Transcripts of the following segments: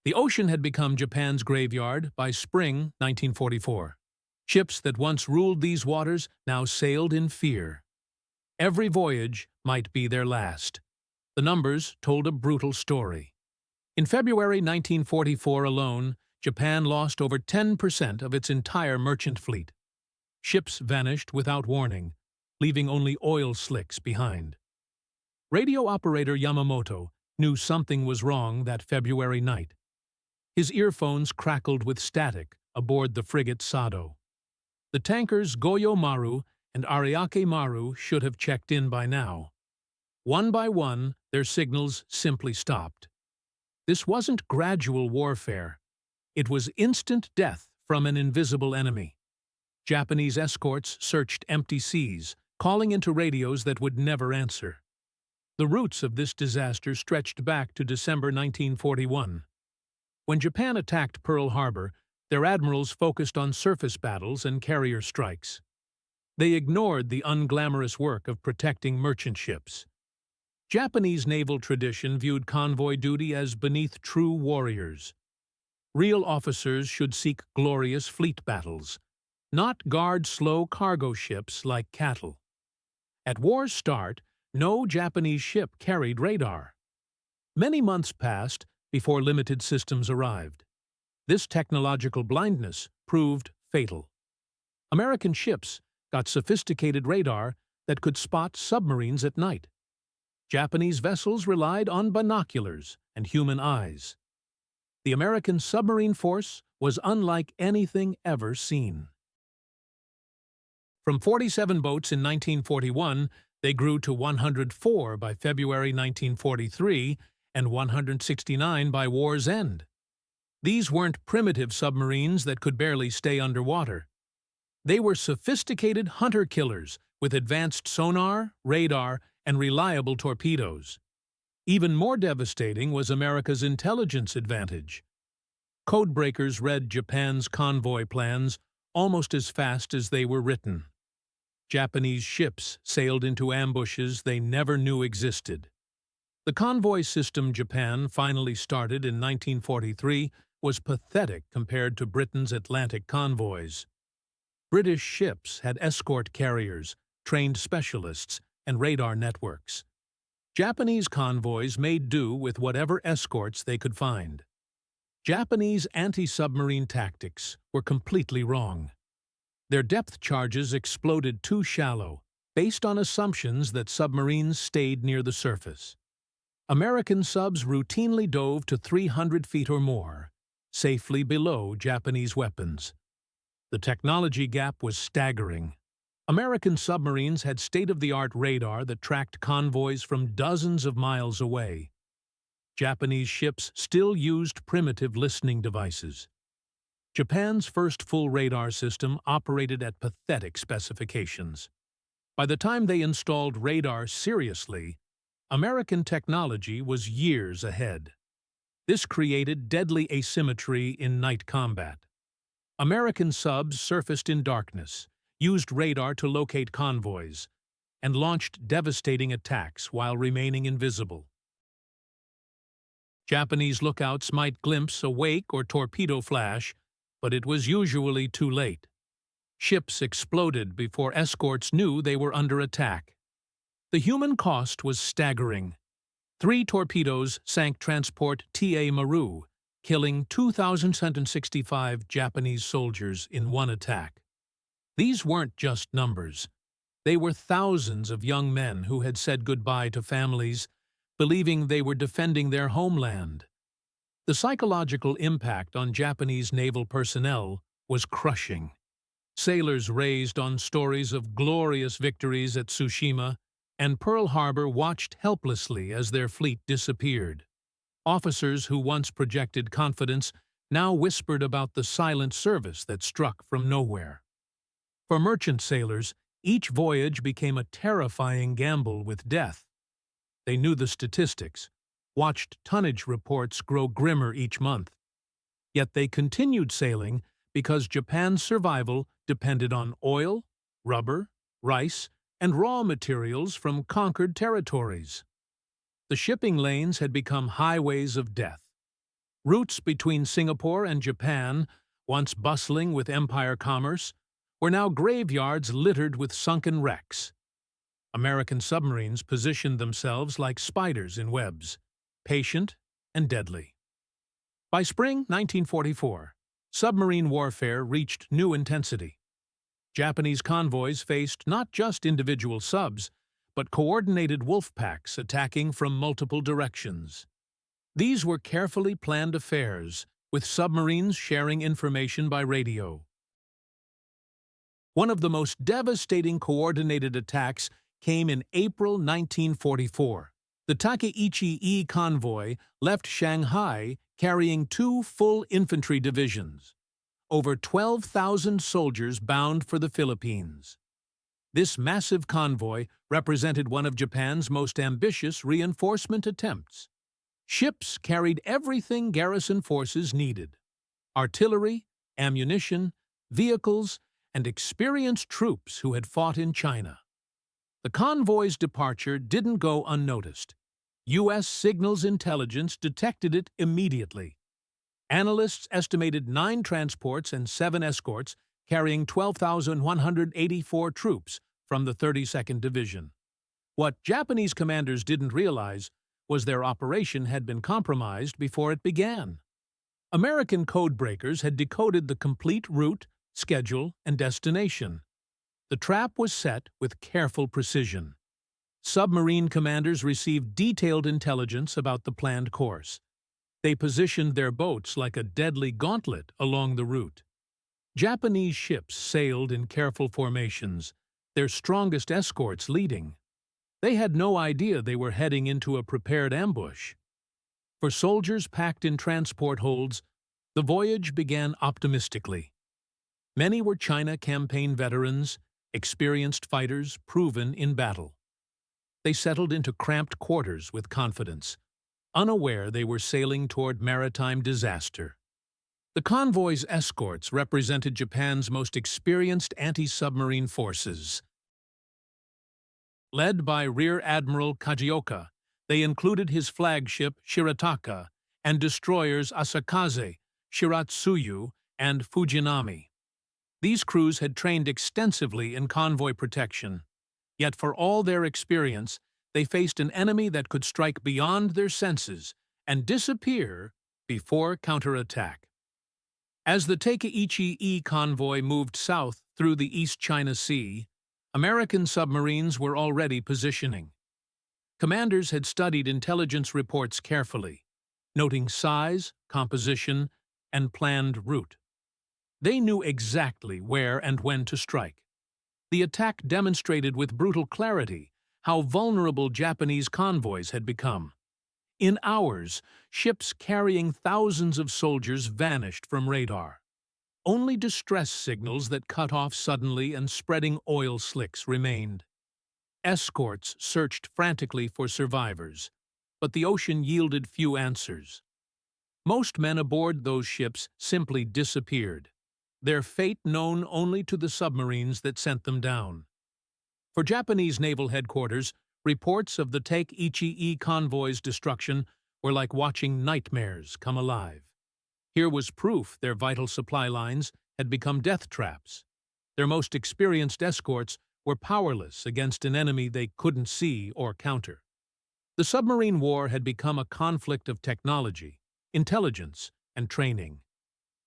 The ocean had become Japan's graveyard by spring 1944. Ships that once ruled these waters now sailed in fear. Every voyage might be their last. The numbers told a brutal story. In February 1944 alone, Japan lost over 10% of its entire merchant fleet. Ships vanished without warning, leaving only oil slicks behind. Radio operator Yamamoto knew something was wrong that February night. His earphones crackled with static aboard the frigate Sado. The tankers Goyo Maru and Ariake Maru should have checked in by now. One by one, their signals simply stopped. This wasn't gradual warfare. It was instant death from an invisible enemy. Japanese escorts searched empty seas, calling into radios that would never answer. The roots of this disaster stretched back to December 1941. When Japan attacked Pearl Harbor, their admirals focused on surface battles and carrier strikes. They ignored the unglamorous work of protecting merchant ships. Japanese naval tradition viewed convoy duty as beneath true warriors. Real officers should seek glorious fleet battles, not guard slow cargo ships like cattle. At war's start, no Japanese ship carried radar. Many months passed before limited systems arrived. This technological blindness proved fatal. American ships got sophisticated radar that could spot submarines at night. Japanese vessels relied on binoculars and human eyes. The American submarine force was unlike anything ever seen. From 47 boats in 1941, they grew to 104 by February 1943 and 169 by war's end. These weren't primitive submarines that could barely stay underwater. They were sophisticated hunter-killers with advanced sonar, radar, and reliable torpedoes. Even more devastating was America's intelligence advantage. Codebreakers read Japan's convoy plans almost as fast as they were written. Japanese ships sailed into ambushes they never knew existed. The convoy system Japan finally started in 1943 was pathetic compared to Britain's Atlantic convoys. British ships had escort carriers, trained specialists, and radar networks. Japanese convoys made do with whatever escorts they could find. Japanese anti-submarine tactics were completely wrong. Their depth charges exploded too shallow, based on assumptions that submarines stayed near the surface. American subs routinely dove to 300 feet or more, safely below Japanese weapons. The technology gap was staggering. American submarines had state-of-the-art radar that tracked convoys from dozens of miles away. Japanese ships still used primitive listening devices. Japan's first full radar system operated at pathetic specifications. By the time they installed radar seriously, American technology was years ahead. This created deadly asymmetry in night combat. American subs surfaced in darkness, used radar to locate convoys, and launched devastating attacks while remaining invisible. Japanese lookouts might glimpse a wake or torpedo flash, but it was usually too late. Ships exploded before escorts knew they were under attack. The human cost was staggering. 3 torpedoes sank transport TA Maru, killing 2,065 Japanese soldiers in one attack. These weren't just numbers. They were thousands of young men who had said goodbye to families, believing they were defending their homeland. The psychological impact on Japanese naval personnel was crushing. Sailors raised on stories of glorious victories at Tsushima, and Pearl Harbor watched helplessly as their fleet disappeared. Officers who once projected confidence now whispered about the silent service that struck from nowhere. For merchant sailors, each voyage became a terrifying gamble with death. They knew the statistics, watched tonnage reports grow grimmer each month. Yet they continued sailing because Japan's survival depended on oil, rubber, rice, and raw materials from conquered territories. The shipping lanes had become highways of death. Routes between Singapore and Japan, once bustling with empire commerce, were now graveyards littered with sunken wrecks. American submarines positioned themselves like spiders in webs, patient and deadly. By spring 1944, submarine warfare reached new intensity. Japanese convoys faced not just individual subs, but coordinated wolf packs attacking from multiple directions. These were carefully planned affairs, with submarines sharing information by radio. One of the most devastating coordinated attacks came in April 1944. The Takeichi-E convoy left Shanghai carrying 2 full infantry divisions, over 12,000 soldiers bound for the Philippines. This massive convoy represented one of Japan's most ambitious reinforcement attempts. Ships carried everything garrison forces needed: artillery, ammunition, vehicles, and experienced troops who had fought in China. The convoy's departure didn't go unnoticed. U.S. signals intelligence detected it immediately. Analysts estimated 9 transports and 7 escorts carrying 12,184 troops from the 32nd Division. What Japanese commanders didn't realize was their operation had been compromised before it began. American codebreakers had decoded the complete route, schedule, and destination. The trap was set with careful precision. Submarine commanders received detailed intelligence about the planned course. They positioned their boats like a deadly gauntlet along the route. Japanese ships sailed in careful formations, their strongest escorts leading. They had no idea they were heading into a prepared ambush. For soldiers packed in transport holds, the voyage began optimistically. Many were China campaign veterans, experienced fighters proven in battle. They settled into cramped quarters with confidence, unaware they were sailing toward maritime disaster. The convoy's escorts represented Japan's most experienced anti-submarine forces. Led by Rear Admiral Kajioka, they included his flagship Shirataka and destroyers Asakaze, Shiratsuyu, and Fujinami. These crews had trained extensively in convoy protection, yet for all their experience, they faced an enemy that could strike beyond their senses and disappear before counterattack. As the Takeichi-E convoy moved south through the East China Sea, American submarines were already positioning. Commanders had studied intelligence reports carefully, noting size, composition, and planned route. They knew exactly where and when to strike. The attack demonstrated with brutal clarity how vulnerable Japanese convoys had become. In hours, ships carrying thousands of soldiers vanished from radar. Only distress signals that cut off suddenly and spreading oil slicks remained. Escorts searched frantically for survivors, but the ocean yielded few answers. Most men aboard those ships simply disappeared, their fate known only to the submarines that sent them down. For Japanese naval headquarters, reports of the Takeichi-E convoy's destruction were like watching nightmares come alive. Here was proof their vital supply lines had become death traps. Their most experienced escorts were powerless against an enemy they couldn't see or counter. The submarine war had become a conflict of technology, intelligence, and training.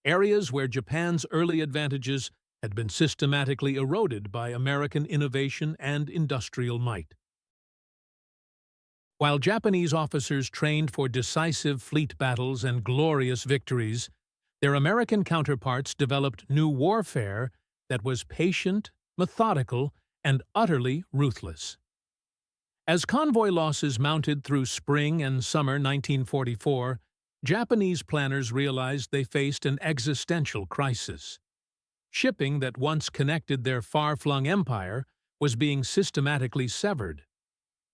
Areas where Japan's early advantages had been systematically eroded by American innovation and industrial might. While Japanese officers trained for decisive fleet battles and glorious victories, their American counterparts developed new warfare that was patient, methodical, and utterly ruthless. As convoy losses mounted through spring and summer 1944, Japanese planners realized they faced an existential crisis. Shipping that once connected their far-flung empire was being systematically severed.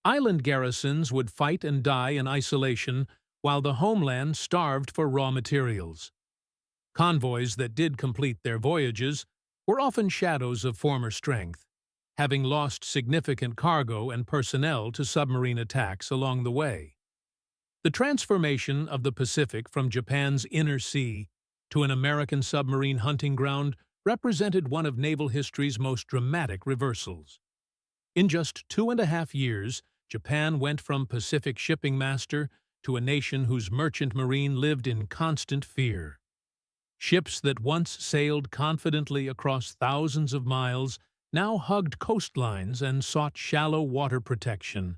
Island garrisons would fight and die in isolation, while the homeland starved for raw materials. Convoys that did complete their voyages were often shadows of former strength, having lost significant cargo and personnel to submarine attacks along the way. The transformation of the Pacific from Japan's inner sea to an American submarine hunting ground represented one of naval history's most dramatic reversals. In just 2.5 years, Japan went from Pacific shipping master to a nation whose merchant marine lived in constant fear. Ships that once sailed confidently across thousands of miles now hugged coastlines and sought shallow water protection.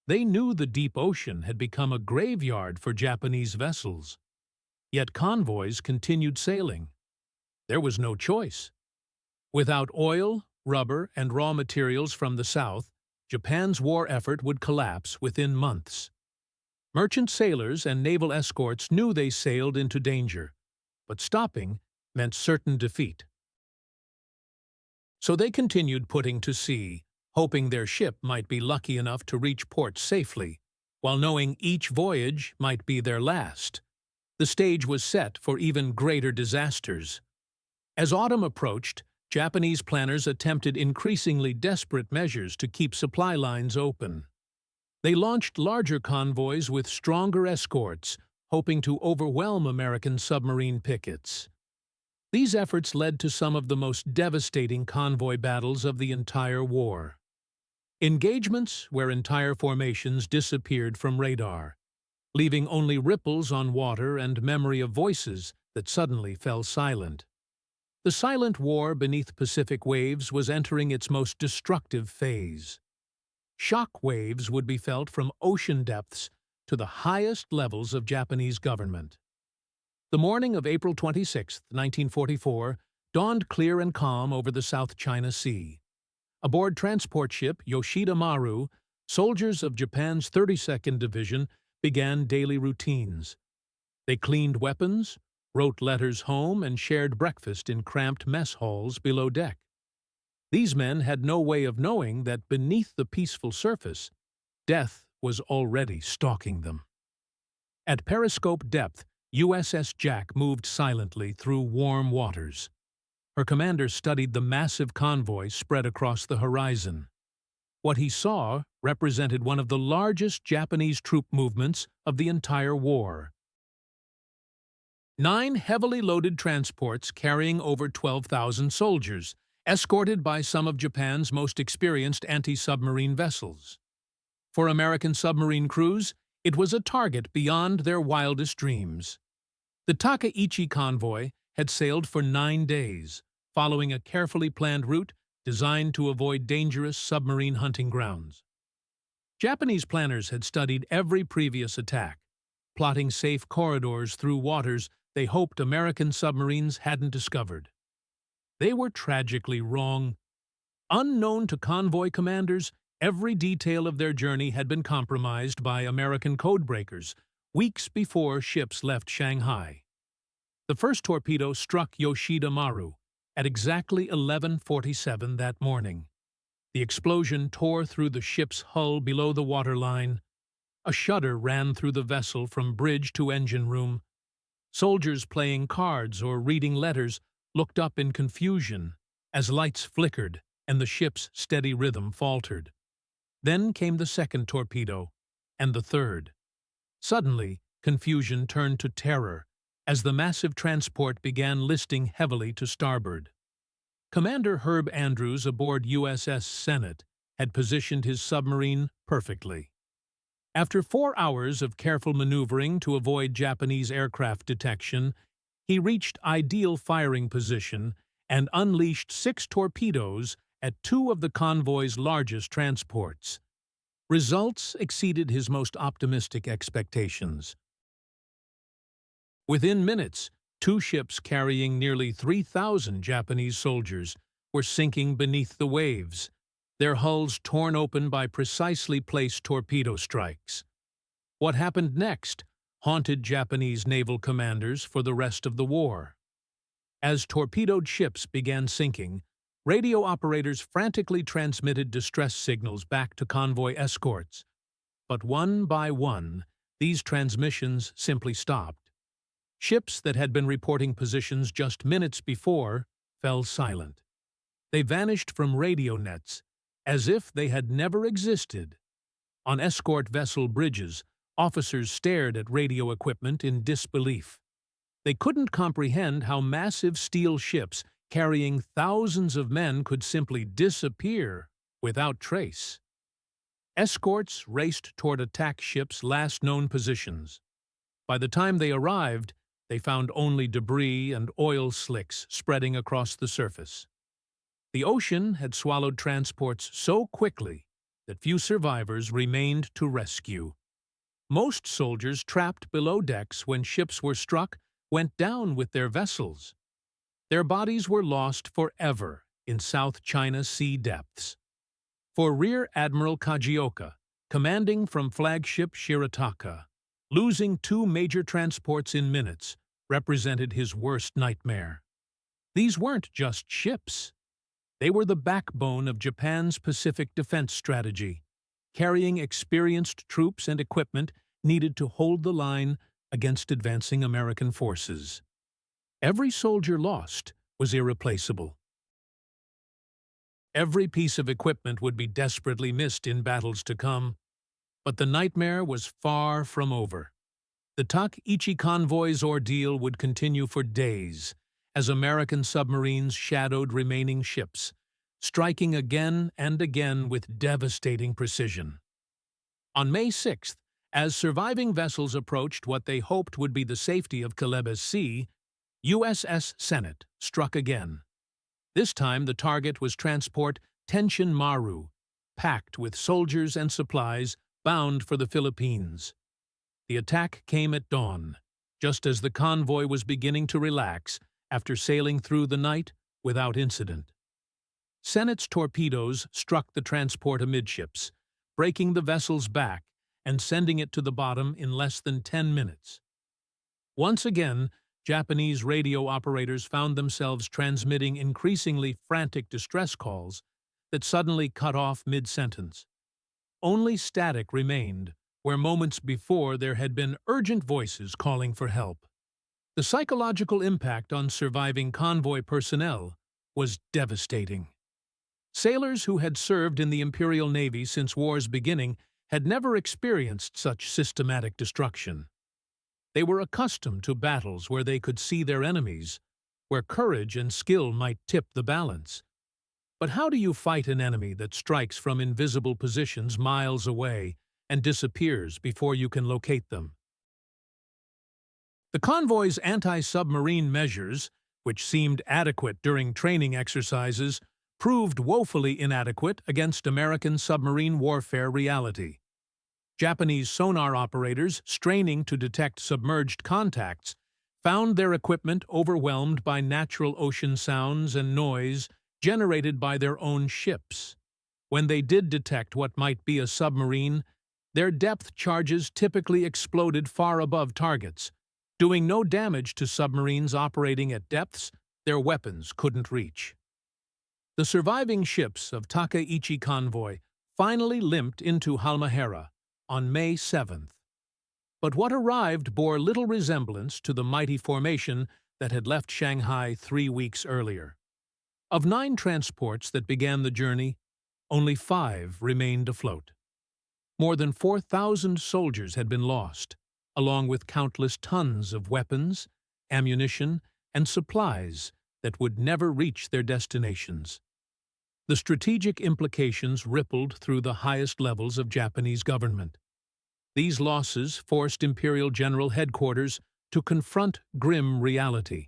They knew the deep ocean had become a graveyard for Japanese vessels. Yet convoys continued sailing. There was no choice. Without oil, rubber, and raw materials from the south, Japan's war effort would collapse within months. Merchant sailors and naval escorts knew they sailed into danger, but stopping meant certain defeat. So they continued putting to sea, hoping their ship might be lucky enough to reach port safely, while knowing each voyage might be their last. The stage was set for even greater disasters. As autumn approached, Japanese planners attempted increasingly desperate measures to keep supply lines open. They launched larger convoys with stronger escorts, hoping to overwhelm American submarine pickets. These efforts led to some of the most devastating convoy battles of the entire war. Engagements where entire formations disappeared from radar, leaving only ripples on water and memory of voices that suddenly fell silent. The silent war beneath Pacific waves was entering its most destructive phase. Shock waves would be felt from ocean depths to the highest levels of Japanese government. The morning of April 26, 1944, dawned clear and calm over the South China Sea. Aboard transport ship Yoshida Maru, soldiers of Japan's 32nd Division began daily routines. They cleaned weapons, wrote letters home, and shared breakfast in cramped mess halls below deck. These men had no way of knowing that beneath the peaceful surface, death was already stalking them. At periscope depth, USS Jack moved silently through warm waters. Her commander studied the massive convoy spread across the horizon. What he saw represented one of the largest Japanese troop movements of the entire war. 9 heavily loaded transports carrying over 12,000 soldiers, escorted by some of Japan's most experienced anti-submarine vessels. For American submarine crews, it was a target beyond their wildest dreams. The Takaichi convoy had sailed for 9 days, following a carefully planned route designed to avoid dangerous submarine hunting grounds. Japanese planners had studied every previous attack, plotting safe corridors through waters they hoped American submarines hadn't discovered. They were tragically wrong. Unknown to convoy commanders, every detail of their journey had been compromised by American codebreakers weeks before ships left Shanghai. The first torpedo struck Yoshida Maru at exactly 11:47 that morning. The explosion tore through the ship's hull below the waterline. A shudder ran through the vessel from bridge to engine room. Soldiers playing cards or reading letters looked up in confusion as lights flickered and the ship's steady rhythm faltered. Then came the second torpedo, and the third. Suddenly, confusion turned to terror as the massive transport began listing heavily to starboard. Commander Herb Andrews aboard USS Senate had positioned his submarine perfectly. After 4 hours of careful maneuvering to avoid Japanese aircraft detection, he reached ideal firing position and unleashed 6 torpedoes at 2 of the convoy's largest transports. Results exceeded his most optimistic expectations. Within minutes, 2 ships carrying nearly 3,000 Japanese soldiers were sinking beneath the waves, their hulls torn open by precisely placed torpedo strikes. What happened next haunted Japanese naval commanders for the rest of the war. As torpedoed ships began sinking, radio operators frantically transmitted distress signals back to convoy escorts. But one by one, these transmissions simply stopped. Ships that had been reporting positions just minutes before fell silent. They vanished from radio nets, as if they had never existed. On escort vessel bridges, Officers stared at radio equipment in disbelief. They couldn't comprehend how massive steel ships carrying thousands of men could simply disappear without trace. Escorts raced toward attack ships' last known positions. By the time they arrived, they found only debris and oil slicks spreading across the surface. The ocean had swallowed transports so quickly that few survivors remained to rescue. Most soldiers trapped below decks when ships were struck went down with their vessels. Their bodies were lost forever in South China Sea depths. For Rear Admiral Kajioka, commanding from flagship Shirataka, losing 2 major transports in minutes represented his worst nightmare. These weren't just ships. They were the backbone of Japan's Pacific defense strategy, carrying experienced troops and equipment needed to hold the line against advancing American forces. Every soldier lost was irreplaceable. Every piece of equipment would be desperately missed in battles to come, but the nightmare was far from over. The Takaichi convoy's ordeal would continue for days as American submarines shadowed remaining ships, striking again and again with devastating precision. On May 6th, as surviving vessels approached what they hoped would be the safety of Celebes Sea, USS Senate struck again. This time the target was transport Tenshin Maru, packed with soldiers and supplies bound for the Philippines. The attack came at dawn, just as the convoy was beginning to relax after sailing through the night without incident. Senate's torpedoes struck the transport amidships, breaking the vessel's back and sending it to the bottom in less than 10 minutes. Once again, Japanese radio operators found themselves transmitting increasingly frantic distress calls that suddenly cut off mid-sentence. Only static remained, where moments before there had been urgent voices calling for help. The psychological impact on surviving convoy personnel was devastating. Sailors who had served in the Imperial Navy since war's beginning had never experienced such systematic destruction. They were accustomed to battles where they could see their enemies, where courage and skill might tip the balance. But how do you fight an enemy that strikes from invisible positions miles away and disappears before you can locate them? The convoy's anti-submarine measures, which seemed adequate during training exercises, proved woefully inadequate against American submarine warfare reality. Japanese sonar operators, straining to detect submerged contacts, found their equipment overwhelmed by natural ocean sounds and noise generated by their own ships. When they did detect what might be a submarine, their depth charges typically exploded far above targets, doing no damage to submarines operating at depths their weapons couldn't reach. The surviving ships of Takaichi convoy finally limped into Halmahera on May 7th. But what arrived bore little resemblance to the mighty formation that had left Shanghai 3 weeks earlier. Of 9 transports that began the journey, only 5 remained afloat. More than 4,000 soldiers had been lost, along with countless tons of weapons, ammunition, and supplies that would never reach their destinations. The strategic implications rippled through the highest levels of Japanese government. These losses forced Imperial General Headquarters to confront grim reality.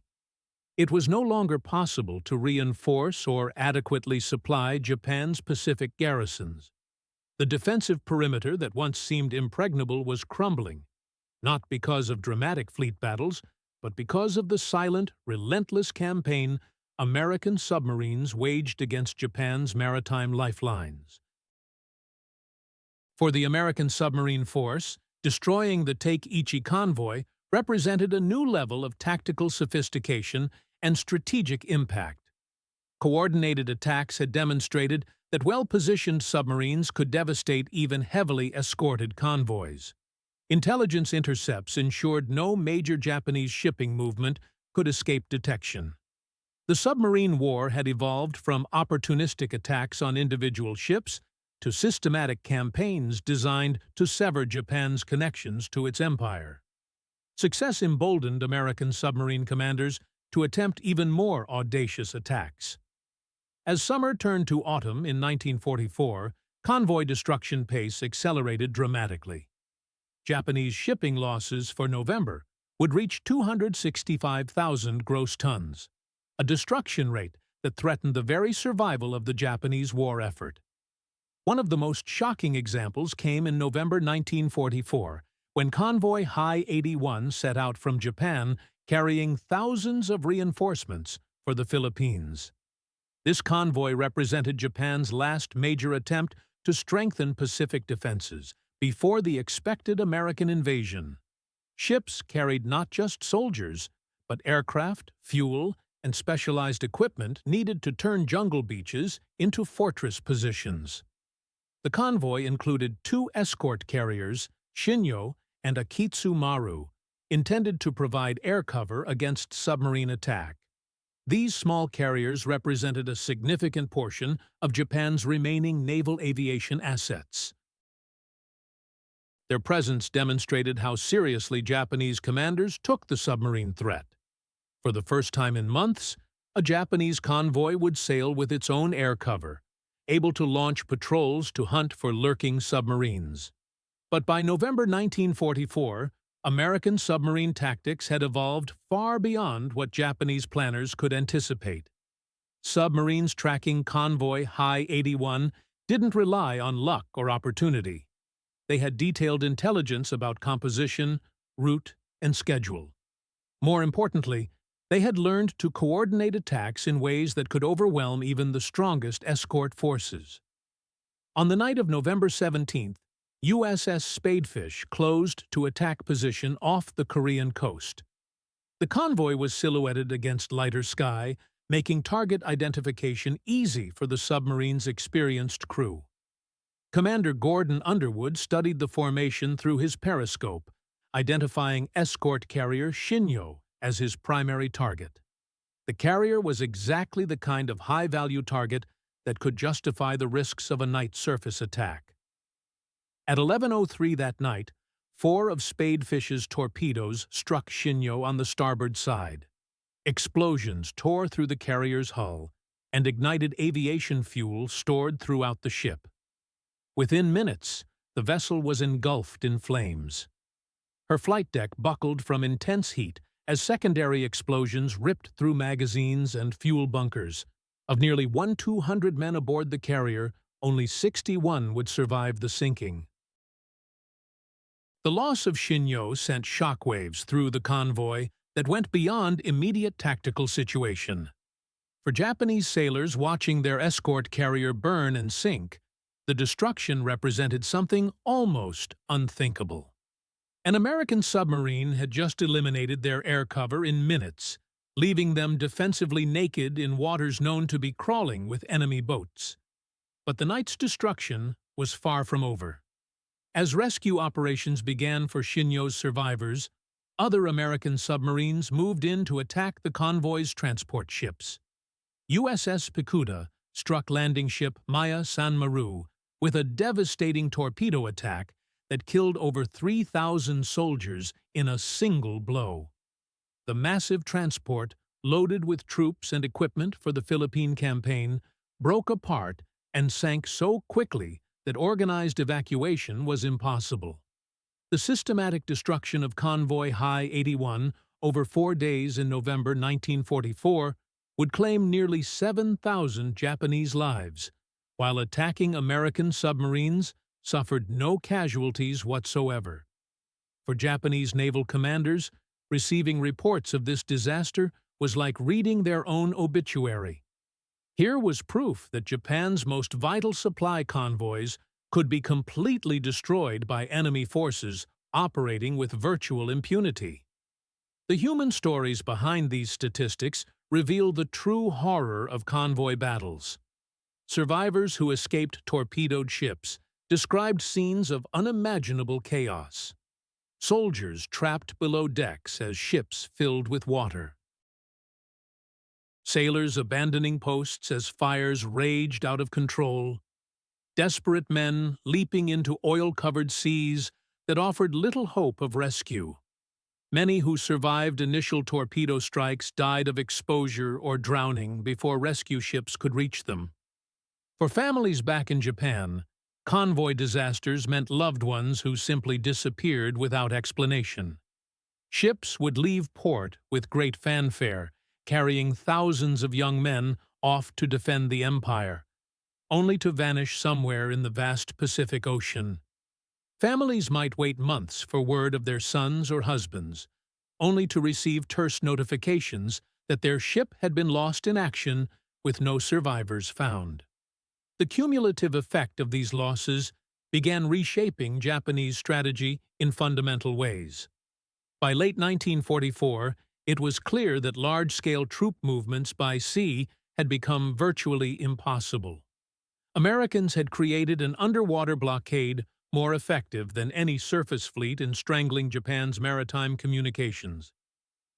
It was no longer possible to reinforce or adequately supply Japan's Pacific garrisons. The defensive perimeter that once seemed impregnable was crumbling, not because of dramatic fleet battles, but because of the silent, relentless campaign American submarines waged against Japan's maritime lifelines. For the American submarine force, destroying the Takaichi convoy represented a new level of tactical sophistication and strategic impact. Coordinated attacks had demonstrated that well-positioned submarines could devastate even heavily escorted convoys. Intelligence intercepts ensured no major Japanese shipping movement could escape detection. The submarine war had evolved from opportunistic attacks on individual ships to systematic campaigns designed to sever Japan's connections to its empire. Success emboldened American submarine commanders to attempt even more audacious attacks. As summer turned to autumn in 1944, convoy destruction pace accelerated dramatically. Japanese shipping losses for November would reach 265,000 gross tons, a destruction rate that threatened the very survival of the Japanese war effort. One of the most shocking examples came in November 1944, when convoy High 81 set out from Japan carrying thousands of reinforcements for the Philippines. This convoy represented Japan's last major attempt to strengthen Pacific defenses before the expected American invasion. Ships carried not just soldiers, but aircraft, fuel, and specialized equipment needed to turn jungle beaches into fortress positions. The convoy included 2 escort carriers, Shinyo and Akitsu Maru, intended to provide air cover against submarine attack. These small carriers represented a significant portion of Japan's remaining naval aviation assets. Their presence demonstrated how seriously Japanese commanders took the submarine threat. For the first time in months, a Japanese convoy would sail with its own air cover, able to launch patrols to hunt for lurking submarines. But by November 1944, American submarine tactics had evolved far beyond what Japanese planners could anticipate. Submarines tracking convoy High 81 didn't rely on luck or opportunity. They had detailed intelligence about composition, route, and schedule. More importantly, they had learned to coordinate attacks in ways that could overwhelm even the strongest escort forces. On the night of November 17th, USS Spadefish closed to attack position off the Korean coast. The convoy was silhouetted against lighter sky, making target identification easy for the submarine's experienced crew. Commander Gordon Underwood studied the formation through his periscope, identifying escort carrier Shinyo as his primary target. The carrier was exactly the kind of high-value target that could justify the risks of a night surface attack. At 11:03 that night, 4 of Spadefish's torpedoes struck Shinyo on the starboard side. Explosions tore through the carrier's hull and ignited aviation fuel stored throughout the ship. Within minutes, the vessel was engulfed in flames. Her flight deck buckled from intense heat as secondary explosions ripped through magazines and fuel bunkers. Of nearly 1,200 men aboard the carrier, only 61 would survive the sinking. The loss of Shinyo sent shockwaves through the convoy that went beyond immediate tactical situation. For Japanese sailors watching their escort carrier burn and sink, the destruction represented something almost unthinkable. An American submarine had just eliminated their air cover in minutes, leaving them defensively naked in waters known to be crawling with enemy boats. But the night's destruction was far from over. As rescue operations began for Shinyo's survivors, other American submarines moved in to attack the convoy's transport ships. USS Pikuda struck landing ship Maya San Maru with a devastating torpedo attack that killed over 3,000 soldiers in a single blow. The massive transport, loaded with troops and equipment for the Philippine campaign, broke apart and sank so quickly that organized evacuation was impossible. The systematic destruction of convoy High 81 over 4 days in November 1944 would claim nearly 7,000 Japanese lives, while attacking American submarines suffered no casualties whatsoever. For Japanese naval commanders, receiving reports of this disaster was like reading their own obituary. Here was proof that Japan's most vital supply convoys could be completely destroyed by enemy forces operating with virtual impunity. The human stories behind these statistics reveal the true horror of convoy battles. Survivors who escaped torpedoed ships described scenes of unimaginable chaos. Soldiers trapped below decks as ships filled with water. Sailors abandoning posts as fires raged out of control. desperate men leaping into oil-covered seas that offered little hope of rescue. Many who survived initial torpedo strikes died of exposure or drowning before rescue ships could reach them. For families back in Japan, convoy disasters meant loved ones who simply disappeared without explanation. Ships would leave port with great fanfare, carrying thousands of young men off to defend the empire, only to vanish somewhere in the vast Pacific Ocean. Families might wait months for word of their sons or husbands, only to receive terse notifications that their ship had been lost in action with no survivors found. The cumulative effect of these losses began reshaping Japanese strategy in fundamental ways. By late 1944, it was clear that large-scale troop movements by sea had become virtually impossible. Americans had created an underwater blockade more effective than any surface fleet in strangling Japan's maritime communications.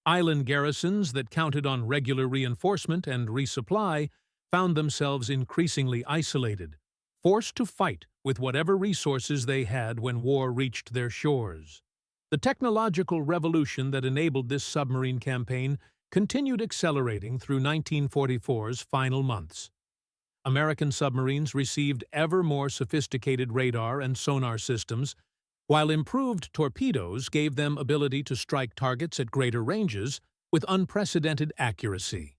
Island garrisons that counted on regular reinforcement and resupply found themselves increasingly isolated, forced to fight with whatever resources they had when war reached their shores. The technological revolution that enabled this submarine campaign continued accelerating through 1944's final months. American submarines received ever more sophisticated radar and sonar systems, while improved torpedoes gave them ability to strike targets at greater ranges with unprecedented accuracy.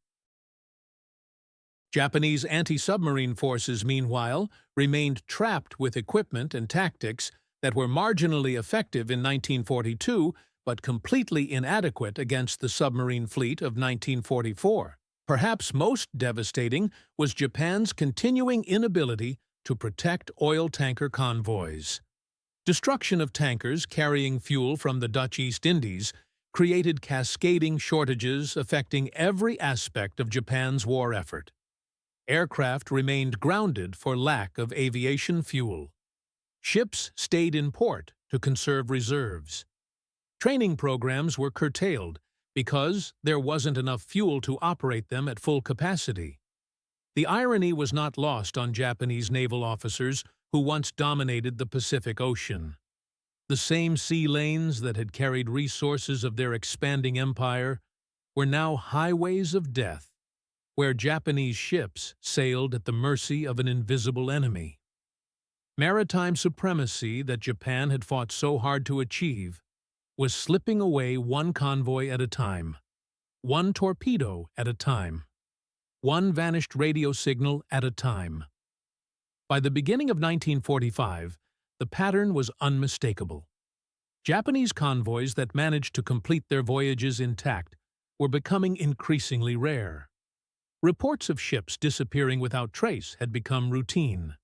Japanese anti-submarine forces, meanwhile, remained trapped with equipment and tactics that were marginally effective in 1942 but completely inadequate against the submarine fleet of 1944. Perhaps most devastating was Japan's continuing inability to protect oil tanker convoys. Destruction of tankers carrying fuel from the Dutch East Indies created cascading shortages affecting every aspect of Japan's war effort. Aircraft remained grounded for lack of aviation fuel. Ships stayed in port to conserve reserves. Training programs were curtailed because there wasn't enough fuel to operate them at full capacity. The irony was not lost on Japanese naval officers who once dominated the Pacific Ocean. The same sea lanes that had carried resources of their expanding empire were now highways of death, where Japanese ships sailed at the mercy of an invisible enemy. Maritime supremacy that Japan had fought so hard to achieve was slipping away one convoy at a time, one torpedo at a time, one vanished radio signal at a time. By the beginning of 1945, the pattern was unmistakable. Japanese convoys that managed to complete their voyages intact were becoming increasingly rare. Reports of ships disappearing without trace had become routine.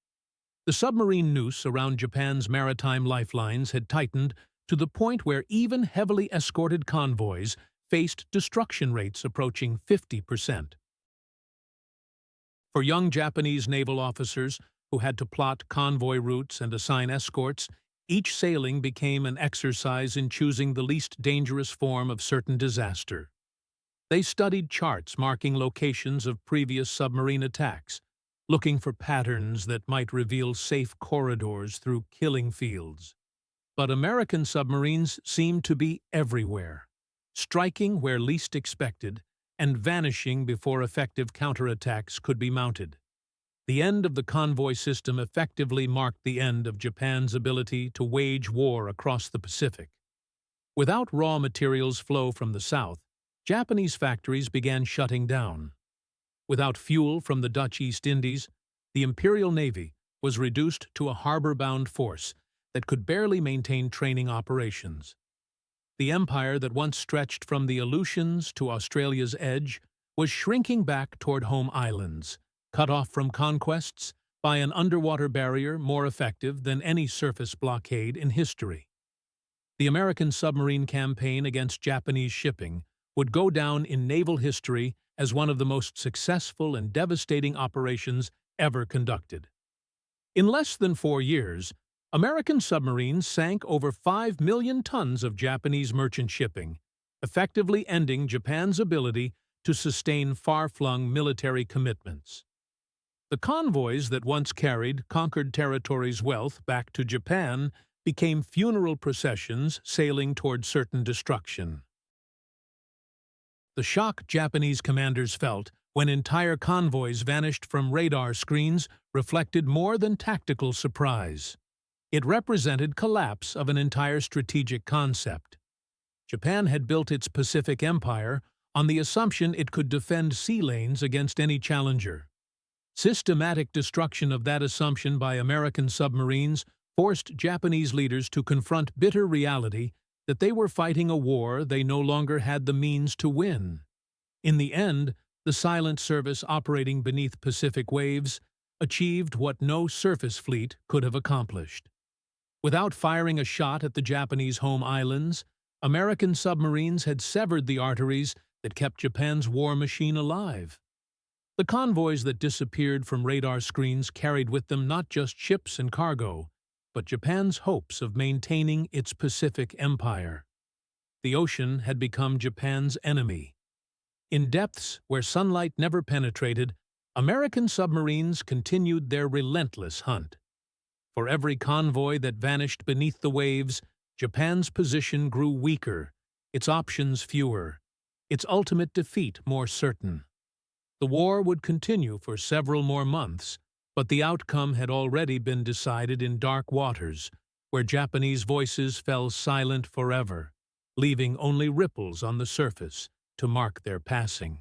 The submarine noose around Japan's maritime lifelines had tightened to the point where even heavily escorted convoys faced destruction rates approaching 50%. For young Japanese naval officers who had to plot convoy routes and assign escorts, each sailing became an exercise in choosing the least dangerous form of certain disaster. They studied charts marking locations of previous submarine attacks, looking for patterns that might reveal safe corridors through killing fields. But American submarines seemed to be everywhere, striking where least expected and vanishing before effective counterattacks could be mounted. The end of the convoy system effectively marked the end of Japan's ability to wage war across the Pacific. Without raw materials flow from the south, Japanese factories began shutting down. Without fuel from the Dutch East Indies, the Imperial Navy was reduced to a harbor-bound force that could barely maintain training operations. The empire that once stretched from the Aleutians to Australia's edge was shrinking back toward home islands, cut off from conquests by an underwater barrier more effective than any surface blockade in history. The American submarine campaign against Japanese shipping would go down in naval history as one of the most successful and devastating operations ever conducted. In less than 4 years, American submarines sank over 5 million tons of Japanese merchant shipping, effectively ending Japan's ability to sustain far-flung military commitments. The convoys that once carried conquered territories' wealth back to Japan became funeral processions sailing toward certain destruction. The shock Japanese commanders felt when entire convoys vanished from radar screens reflected more than tactical surprise. It represented collapse of an entire strategic concept. Japan had built its Pacific Empire on the assumption it could defend sea lanes against any challenger. Systematic destruction of that assumption by American submarines forced Japanese leaders to confront bitter reality that they were fighting a war they no longer had the means to win. In the end, the silent service operating beneath Pacific waves achieved what no surface fleet could have accomplished. Without firing a shot at the Japanese home islands, American submarines had severed the arteries that kept Japan's war machine alive. The convoys that disappeared from radar screens carried with them not just ships and cargo, but Japan's hopes of maintaining its Pacific empire. The ocean had become Japan's enemy. In depths where sunlight never penetrated, American submarines continued their relentless hunt. For every convoy that vanished beneath the waves, Japan's position grew weaker, its options fewer, its ultimate defeat more certain. The war would continue for several more months, but the outcome had already been decided in dark waters, where Japanese voices fell silent forever, leaving only ripples on the surface to mark their passing.